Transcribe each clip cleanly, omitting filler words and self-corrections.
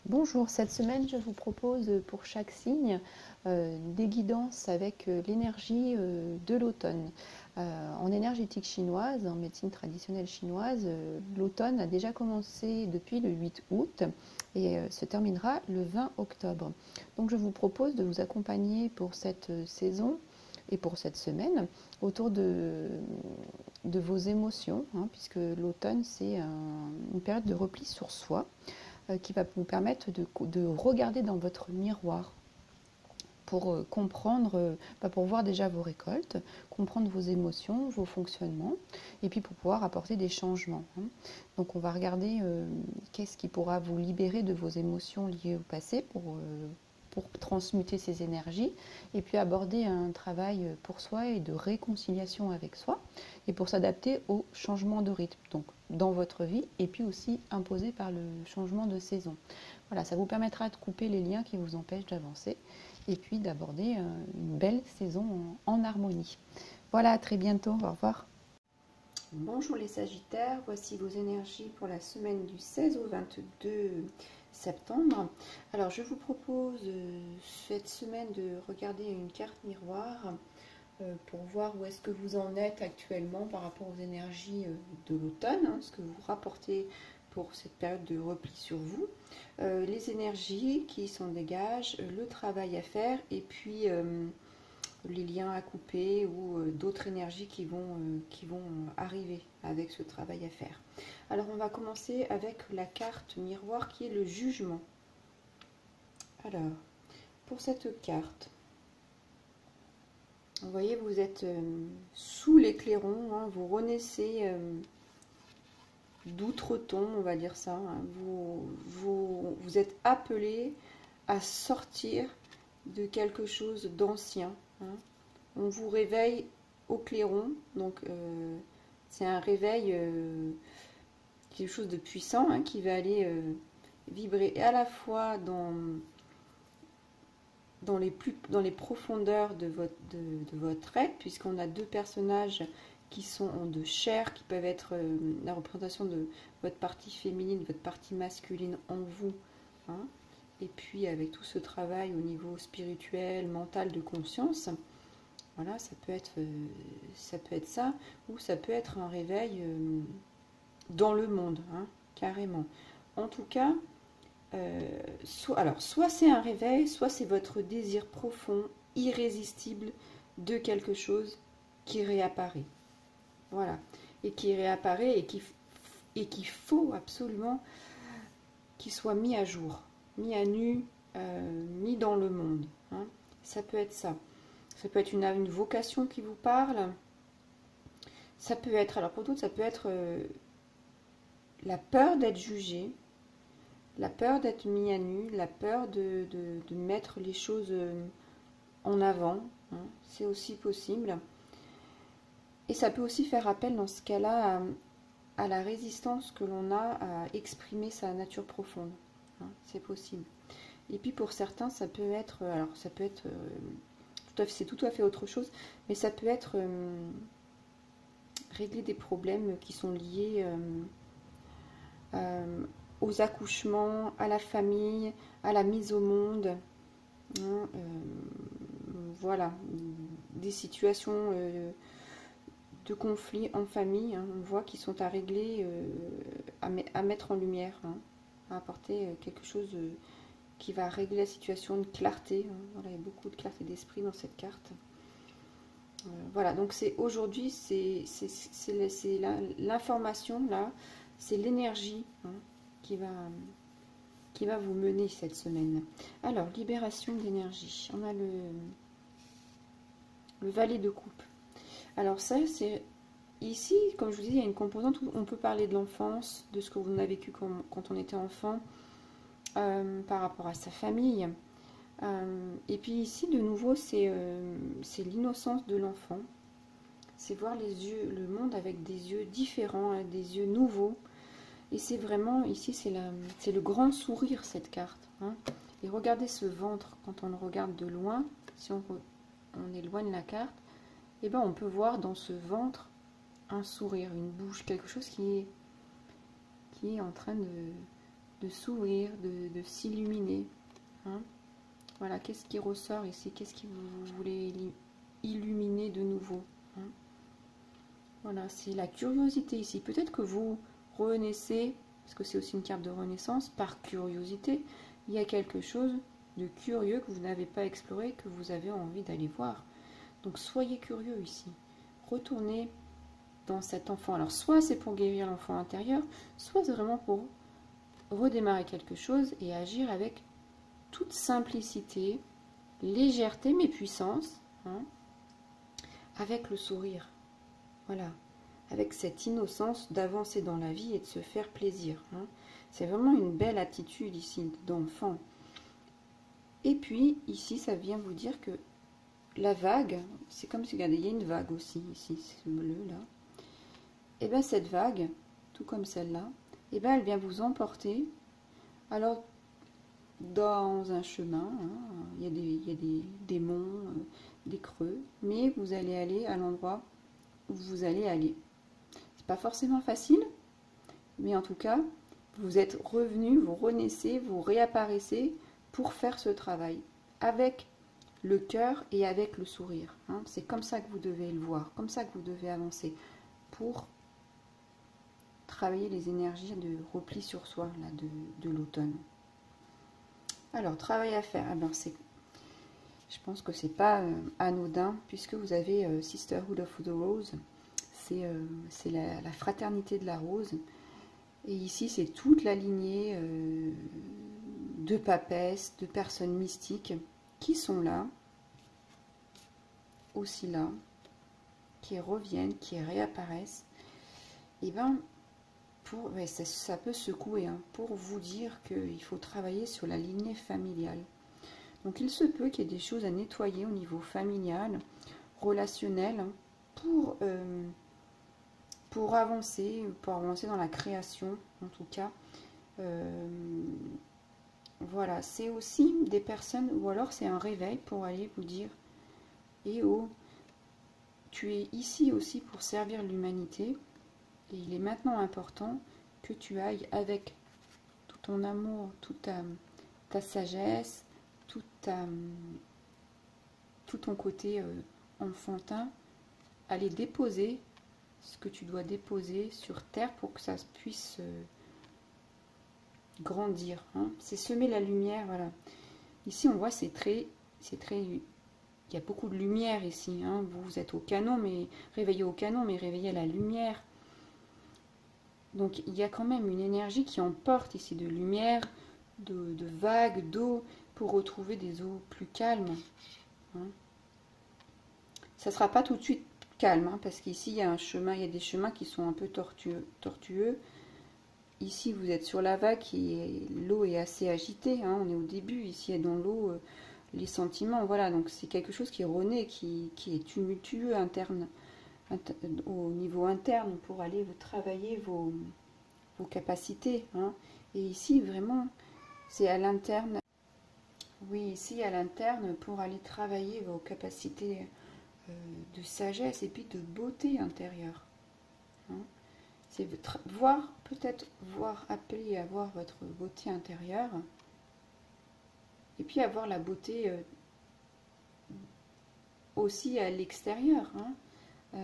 Bonjour, cette semaine je vous propose pour chaque signe des guidances avec l'énergie de l'automne. En énergétique chinoise, en médecine traditionnelle chinoise, l'automne a déjà commencé depuis le 8 août et se terminera le 20 octobre. Donc je vous propose de vous accompagner pour cette saison et pour cette semaine autour de vos émotions, hein, puisque l'automne c'est une période de repli sur soi qui va vous permettre de regarder dans votre miroir pour comprendre, pour voir déjà vos récoltes, comprendre vos émotions, vos fonctionnements, et puis pour pouvoir apporter des changements. Donc on va regarder qu'est-ce qui pourra vous libérer de vos émotions liées au passé pour transmuter ces énergies, et puis aborder un travail pour soi et de réconciliation avec soi, et pour s'adapter au changement de rythme, donc dans votre vie, et puis aussi imposé par le changement de saison. Voilà, ça vous permettra de couper les liens qui vous empêchent d'avancer, et puis d'aborder une belle saison en harmonie. Voilà, à très bientôt, au revoir. Bonjour les Sagittaires, voici vos énergies pour la semaine du 16 au 22 septembre. Alors je vous propose cette semaine de regarder une carte miroir pour voir où est-ce que vous en êtes actuellement par rapport aux énergies de l'automne, ce que vous rapportez pour cette période de repli sur vous, les énergies qui s'en dégagent, le travail à faire et puis les liens à couper ou d'autres énergies qui vont arriver avec ce travail à faire. Alors on va commencer avec la carte miroir qui est le jugement. Alors, pour cette carte, vous voyez, vous êtes sous l'éclairon, hein, vous renaissez d'outre-tombe, on va dire ça. Hein, vous êtes appelé à sortir de quelque chose d'ancien. Hein. On vous réveille au clairon, donc c'est un réveil, quelque chose de puissant hein, qui va aller vibrer à la fois dans les profondeurs de votre être, puisqu'on a deux personnages qui sont de chair, qui peuvent être la représentation de votre partie féminine, votre partie masculine en vous, hein, et puis avec tout ce travail au niveau spirituel, mental, de conscience. Voilà, ça peut être ça, ou ça peut être un réveil dans le monde, hein, carrément. En tout cas, soit c'est un réveil, soit c'est votre désir profond, irrésistible de quelque chose qui réapparaît. Voilà. Et qui réapparaît et qu'il faut absolument qu'il soit mis à jour, mis à nu, mis dans le monde. Hein. Ça peut être ça. Ça peut être une vocation qui vous parle. Ça peut être, alors pour d'autres, ça peut être la peur d'être jugé, la peur d'être mis à nu, la peur de mettre les choses en avant. Hein. C'est aussi possible. Et ça peut aussi faire appel dans ce cas-là à la résistance que l'on a à exprimer sa nature profonde. Hein. C'est possible. Et puis pour certains, ça peut être, alors ça peut être, c'est tout à fait autre chose, mais ça peut être régler des problèmes qui sont liés aux accouchements, à la famille, à la mise au monde. Hein, voilà, des situations de conflits en famille, hein, on voit qu'ils sont à régler, à mettre en lumière, hein, à apporter quelque chose qui va régler la situation, de clarté. Hein, voilà, il y a beaucoup de clarté d'esprit dans cette carte. Voilà, donc c'est aujourd'hui, c'est l'information là, c'est l'énergie hein, qui va vous mener cette semaine. Alors, libération d'énergie. On a le valet de coupe. Alors ça, c'est ici, comme je vous dis, il y a une composante où on peut parler de l'enfance, de ce que l'on a vécu quand on était enfant, par rapport à sa famille. Et puis ici, de nouveau, c'est l'innocence de l'enfant. C'est voir le monde avec des yeux différents, hein, des yeux nouveaux. Et c'est vraiment, ici, c'est le grand sourire, cette carte. Hein. Et regardez ce ventre, quand on le regarde de loin, si on éloigne la carte, et ben on peut voir dans ce ventre un sourire, une bouche, quelque chose qui est en train de s'ouvrir, de s'illuminer. Hein. Voilà, qu'est-ce qui ressort ici? Qu'est-ce que vous voulez illuminer de nouveau? Hein. Voilà, c'est la curiosité ici. Peut-être que vous renaissez, parce que c'est aussi une carte de renaissance, par curiosité. Il y a quelque chose de curieux que vous n'avez pas exploré, que vous avez envie d'aller voir. Donc soyez curieux ici. Retournez dans cet enfant. Alors soit c'est pour guérir l'enfant intérieur, soit c'est vraiment pour redémarrer quelque chose et agir avec toute simplicité, légèreté mais puissance, hein, avec le sourire. Voilà, avec cette innocence d'avancer dans la vie et de se faire plaisir. Hein. C'est vraiment une belle attitude ici d'enfant. Et puis ici, ça vient vous dire que la vague, c'est comme si, regardez, il y a une vague aussi ici, c'est bleu là. Et bien cette vague, tout comme celle-là, et bien elle vient vous emporter. Alors dans un chemin, hein, il y a des monts, des creux, mais vous allez aller à l'endroit où vous allez aller. C'est pas forcément facile, mais en tout cas, vous êtes revenu, vous renaissez, vous réapparaissez pour faire ce travail avec le cœur et avec le sourire. Hein. C'est comme ça que vous devez le voir, comme ça que vous devez avancer pour travailler les énergies de repli sur soi là, de l'automne. Alors, travail à faire. Alors, je pense que c'est pas anodin puisque vous avez Sisterhood of the Rose. C'est la fraternité de la rose. Et ici, c'est toute la lignée de papesses, de personnes mystiques qui sont là, aussi là, qui reviennent, qui réapparaissent. Et bien, ouais, ça peut secouer, hein, pour vous dire qu'il faut travailler sur la lignée familiale. Donc, il se peut qu'il y ait des choses à nettoyer au niveau familial, relationnel, hein, pour avancer dans la création, en tout cas. Voilà, c'est aussi des personnes, ou alors c'est un réveil pour aller vous dire, eh oh, tu es ici aussi pour servir l'humanité, et il est maintenant important que tu ailles avec tout ton amour, toute ta sagesse, tout ton côté enfantin, aller déposer ce que tu dois déposer sur terre pour que ça puisse grandir. Hein. C'est semer la lumière, voilà. Ici, on voit, c'est très, il y a beaucoup de lumière ici. Hein. Vous êtes au canon, mais réveillez au canon, mais réveillez la lumière. Donc, il y a quand même une énergie qui emporte ici de lumière, de vagues, d'eau, pour retrouver des eaux plus calmes. Hein. Ça ne sera pas tout de suite calme, hein, parce qu'ici, il y a un chemin, il y a des chemins qui sont un peu tortueux. Ici, vous êtes sur la vague, l'eau est assez agitée, hein, on est au début, ici, dans l'eau, les sentiments, voilà, donc c'est quelque chose qui renaît, qui est tumultueux au niveau interne, pour aller vous travailler vos capacités. Hein. Et ici, vraiment, c'est à l'interne, oui, ici, à l'interne, pour aller travailler vos capacités de sagesse et puis de beauté intérieure. Hein. C'est peut-être appeler à voir votre beauté intérieure et puis avoir la beauté aussi à l'extérieur. Hein.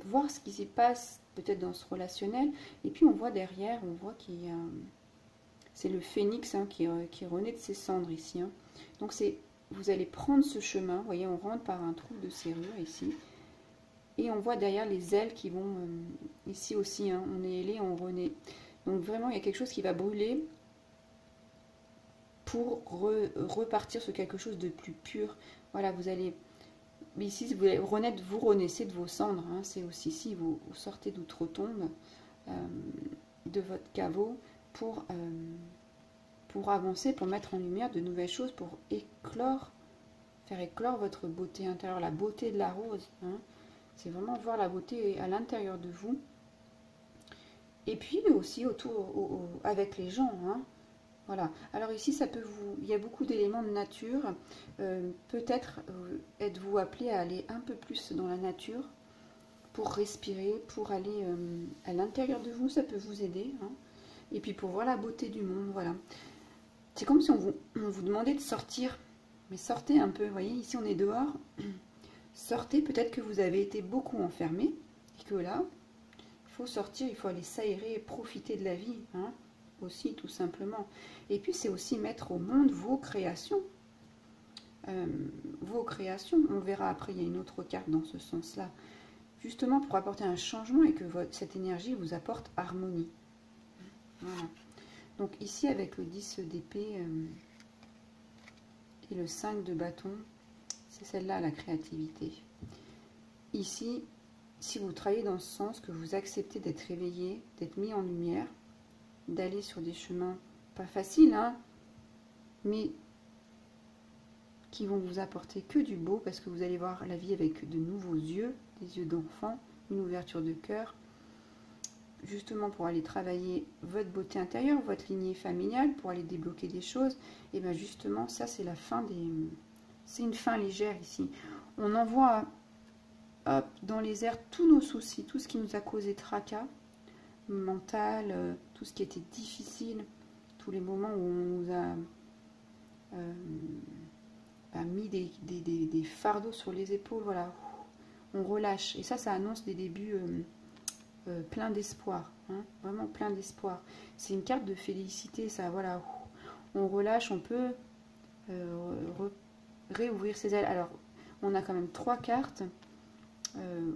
Voir ce qui s'y passe peut-être dans ce relationnel, et puis on voit derrière, on voit qu'il y a c'est le phénix, hein, qui renaît de ses cendres ici. Hein. Donc vous allez prendre ce chemin, vous voyez, on rentre par un trou de serrure ici. Et on voit derrière les ailes qui vont, ici aussi, hein, on est ailé, on renaît. Donc vraiment, il y a quelque chose qui va brûler pour repartir sur quelque chose de plus pur. Voilà, vous allez, ici, vous allez renaître, vous renaissez de vos cendres. Hein, c'est aussi ici, vous sortez d'outre-tombe, de votre caveau, pour avancer, pour mettre en lumière de nouvelles choses, pour faire éclore votre beauté intérieure, la beauté de la rose. Hein. C'est vraiment voir la beauté à l'intérieur de vous. Et puis aussi avec les gens. Hein. Voilà. Alors ici, il y a beaucoup d'éléments de nature. Peut-être êtes-vous appelé à aller un peu plus dans la nature pour respirer, pour aller à l'intérieur de vous. Ça peut vous aider. Hein. Et puis pour voir la beauté du monde, voilà. C'est comme si on vous demandait de sortir. Mais sortez un peu, vous voyez, ici on est dehors. Sortez, peut-être que vous avez été beaucoup enfermé. Et que là, il faut sortir, il faut aller s'aérer et profiter de la vie. Hein, aussi, tout simplement. Et puis c'est aussi mettre au monde vos créations. Vos créations. On verra après, il y a une autre carte dans ce sens-là. Justement pour apporter un changement et que cette énergie vous apporte harmonie. Voilà. Donc ici avec le 10 d'épée et le 5 de bâton, c'est celle-là la créativité. Ici, si vous travaillez dans ce sens, que vous acceptez d'être réveillé, d'être mis en lumière, d'aller sur des chemins pas faciles, hein, mais qui vont vous apporter que du beau, parce que vous allez voir la vie avec de nouveaux yeux, des yeux d'enfant, une ouverture de cœur, justement pour aller travailler votre beauté intérieure, votre lignée familiale, pour aller débloquer des choses. Et bien justement, ça c'est la fin des... C'est une fin légère ici. On envoie hop, dans les airs tous nos soucis, tout ce qui nous a causé tracas mental, tout ce qui était difficile, tous les moments où on nous a mis des fardeaux sur les épaules, voilà, on relâche. Et ça annonce des débuts plein d'espoir, hein, vraiment plein d'espoir. C'est une carte de félicité, ça, voilà, on relâche, on peut réouvrir ses ailes. Alors, on a quand même 3 cartes,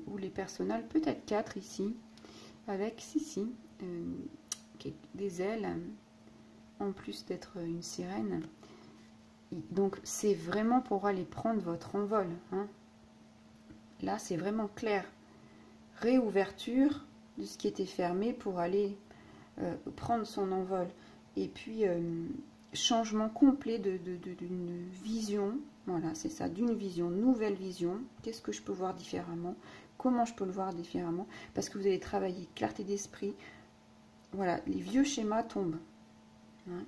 ou les personnels, peut-être 4 ici, avec des ailes, en plus d'être une sirène. Donc c'est vraiment pour aller prendre votre envol. Hein. Là c'est vraiment clair. Réouverture de ce qui était fermé pour aller prendre son envol. Et puis changement complet d'une vision. Voilà, c'est ça, d'une vision, nouvelle vision. Qu'est-ce que je peux voir différemment? Comment je peux le voir différemment? Parce que vous allez travailler clarté d'esprit. Voilà, les vieux schémas tombent. Hein.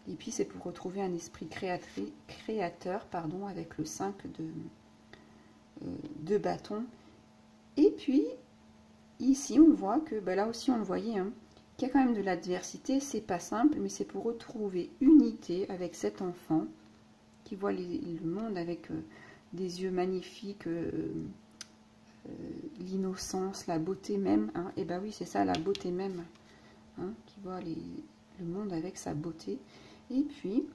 Et puis c'est pour retrouver un esprit créateur, pardon, avec le 5 de bâton. Et puis ici on voit que, ben là aussi on le voyait, hein, qu'il y a quand même de l'adversité, c'est pas simple, mais c'est pour retrouver unité avec cet enfant qui voit le monde avec des yeux magnifiques, l'innocence, la beauté même, hein. Et ben oui c'est ça, la beauté même, hein, qui voit le monde avec sa beauté. Et puis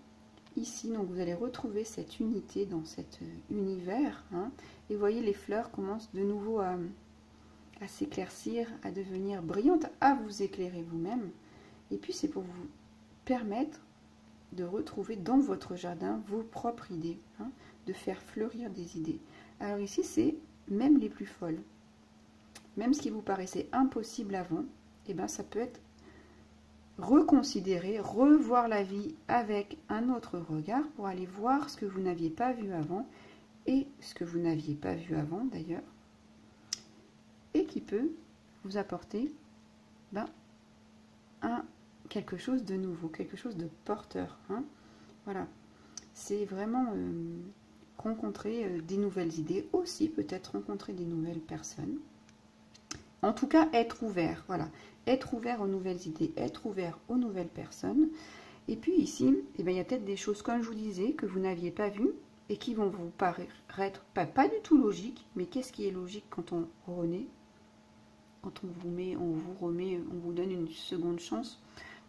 ici donc vous allez retrouver cette unité dans cet univers, hein, et vous voyez les fleurs commencent de nouveau à s'éclaircir, à devenir brillantes, à vous éclairer vous-même. Et puis c'est pour vous permettre de retrouver dans votre jardin vos propres idées, hein, de faire fleurir des idées. Alors ici c'est même les plus folles, même ce qui vous paraissait impossible avant, et ben ça peut être reconsidérer, revoir la vie avec un autre regard pour aller voir ce que vous n'aviez pas vu avant et ce que vous n'aviez pas vu avant d'ailleurs, et qui peut vous apporter quelque chose de nouveau, quelque chose de porteur. Hein. Voilà, c'est vraiment rencontrer des nouvelles idées, aussi peut-être rencontrer des nouvelles personnes. En tout cas, être ouvert, voilà. Être ouvert aux nouvelles idées, être ouvert aux nouvelles personnes. Et puis ici, eh bien, il y a peut-être des choses, comme je vous disais, que vous n'aviez pas vues et qui vont vous paraître pas du tout logiques. Mais qu'est-ce qui est logique quand on renaît? Quand on vous remet, on vous donne une seconde chance.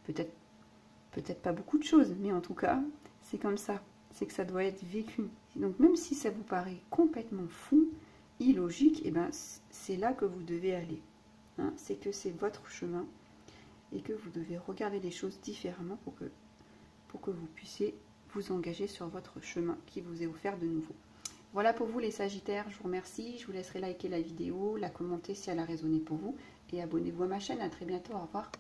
Peut-être pas beaucoup de choses, mais en tout cas, c'est comme ça. C'est que ça doit être vécu. Donc même si ça vous paraît complètement fou, illogique, et ben c'est là que vous devez aller. Hein, c'est que c'est votre chemin et que vous devez regarder les choses différemment pour que vous puissiez vous engager sur votre chemin qui vous est offert de nouveau. Voilà pour vous les Sagittaires, je vous remercie, je vous laisserai liker la vidéo, la commenter si elle a résonné pour vous et abonnez-vous à ma chaîne. À très bientôt, au revoir.